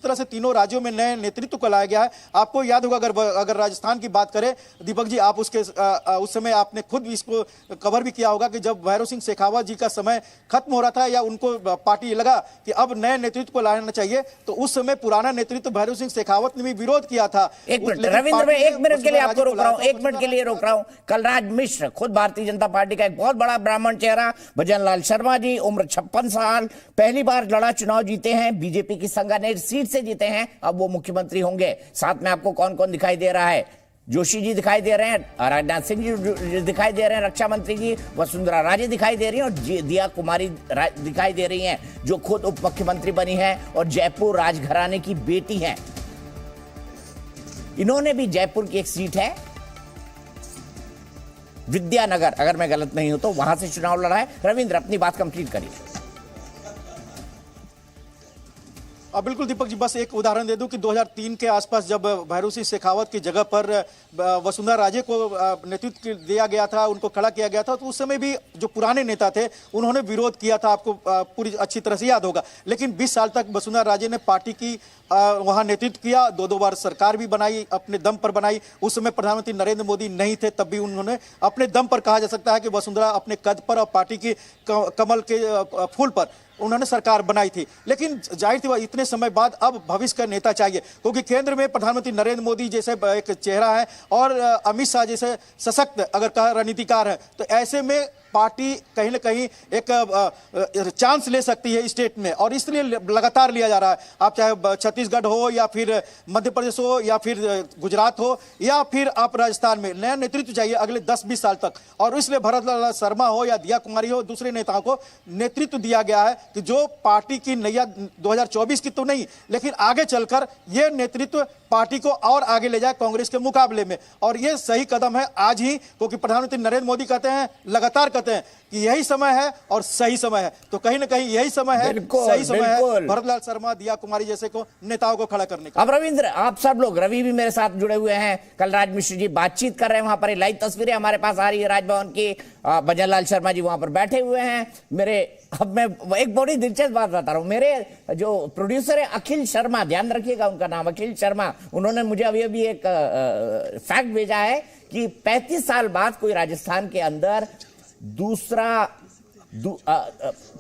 तरह से तीनों राज्यों में नए नेतृत्व को लाया गया है। आपको याद होगा, अगर राजस्थान की बात करें दीपक जी, आप उस समय आपने खुद भी इसको कवर भी किया होगा कि जब भैरव सिंह शेखावत जी का समय खत्म हो रहा था या उनको पार्टी लगा कि अब नए नेतृत्व को लाना चाहिए, तो उस समय पुराना नेतृत्व भैरव सिंह शेखावत ने भी विरोध किया था। एक मिनट रविंद्र, मैं 1 मिनट के लिए आपको रोक रहा हूं, 1 मिनट के लिए रोक रहा हूं। कलराज मिश्र, खुद भारतीय जनता पार्टी का एक बहुत बड़ा ब्राह्मण चेहरा, भजन लाल शर्मा जी, उम्र 56 साल, पहली बार लड़ा, चुनाव जीते हैं, बीजेपी की संगानेर सीट से जीते हैं, अब वो मुख्यमंत्री होंगे। साथ में आपको कौन कौन दिखाई दे रहा है? जोशी जी दिखाई दे रहे हैं, राजनाथ सिंह जी दिखाई दे रहे हैं, रक्षा मंत्री जी वसुंधरा राजे दिखाई दे रही हैं, और दिया कुमारी दिखाई दे रही हैं, जो खुद उप मुख्यमंत्री बनी है और जयपुर राजघराने की बेटी हैं। इन्होंने भी जयपुर की एक सीट है विद्यानगर, अगर मैं गलत नहीं हूं तो, वहां से चुनाव लड़ा है। रविंद्र, अपनी बात कंप्लीट करिए। बिल्कुल दीपक जी, बस एक उदाहरण दे दूं कि 2003 के आसपास जब भैरव सिंह शेखावत की जगह पर वसुंधरा राजे को नेतृत्व दिया गया था, उनको खड़ा किया गया था, तो उस समय भी जो पुराने नेता थे उन्होंने विरोध किया था, आपको पूरी अच्छी तरह से याद होगा। लेकिन 20 साल तक वसुंधरा राजे ने पार्टी की वहां नेतृत्व किया, दो बार सरकार भी बनाई, अपने दम पर बनाई। उस समय प्रधानमंत्री नरेंद्र मोदी नहीं थे, तब भी उन्होंने अपने दम पर, कहा जा सकता है कि वसुंधरा अपने कद पर और पार्टी की कमल के फूल पर उन्होंने सरकार बनाई थी। लेकिन जाहिर थी इतने समय बाद अब भविष्य का नेता चाहिए, क्योंकि केंद्र में प्रधानमंत्री नरेंद्र मोदी जैसे एक चेहरा है और अमित शाह जैसे सशक्त अगर कहा रणनीतिकार है, तो ऐसे में पार्टी कहीं ना कहीं एक चांस ले सकती है स्टेट में, और इसलिए लगातार लिया जा रहा है। आप चाहे छत्तीसगढ़ हो या फिर मध्य प्रदेश हो या फिर गुजरात हो या फिर आप राजस्थान में, नया नेतृत्व चाहिए अगले 10-20 साल तक। और इसलिए भरत लाल शर्मा हो या दिया कुमारी हो, दूसरे नेताओं को नेतृत्व दिया गया है कि जो पार्टी की नैया 2024 की तो नहीं, लेकिन आगे चलकर यह नेतृत्व पार्टी को और आगे ले जाए कांग्रेस के मुकाबले में। और यह सही कदम है आज ही, क्योंकि प्रधानमंत्री नरेंद्र मोदी कहते हैं, लगातार कहते हैं कि यही समय है और सही समय है, तो कहीं ना कहीं यही समय है, सही समय है भरतलाल शर्मा, दिया कुमारी जैसे को नेताओं को खड़ा करने का। अब रविंद्र, आप सब लोग, रवि भी मेरे साथ जुड़े हुए हैं, कलराज मिश्र जी बातचीत कर रहे हैं, वहां पर लाइव तस्वीरें हमारे पास आ रही है राजभवन की, भजन लाल शर्मा जी वहां पर बैठे हुए हैं। अब मैं एक बड़ी दिलचस्प बात बता रहा हूं, मेरे जो प्रोड्यूसर है अखिल शर्मा, ध्यान रखिएगा उनका नाम अखिल शर्मा, उन्होंने मुझे अभी एक फैक्ट भेजा है कि 35 साल बाद कोई राजस्थान के अंदर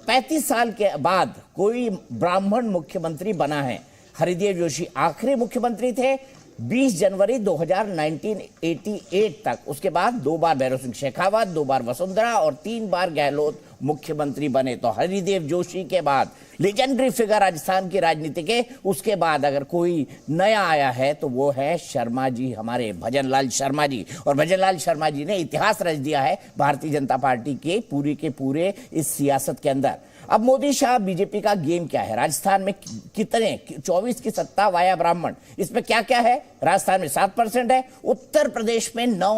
35 साल के बाद कोई ब्राह्मण मुख्यमंत्री बना है। हरिदेव जोशी आखिरी मुख्यमंत्री थे 20 जनवरी 1988 तक। उसके बाद 2 बार भैरव सिंह शेखावत, 2 बार वसुंधरा और 3 बार गहलोत मुख्यमंत्री बने। तो हरिदेव जोशी के बाद लेजेंडरी फिगर राजस्थान की राजनीति के, उसके बाद अगर कोई नया आया है तो वो है शर्मा जी, हमारे भजन लाल शर्मा जी। और भजन लाल शर्मा जी ने इतिहास रच दिया है भारतीय जनता पार्टी के पूरे इस सियासत के अंदर। अब मोदी शाह बीजेपी का गेम क्या है? राजस्थान में कितने 24 की सत्ता वाया ब्राह्मण, इसमें क्या क्या है? राजस्थान में 7% है, उत्तर प्रदेश में 9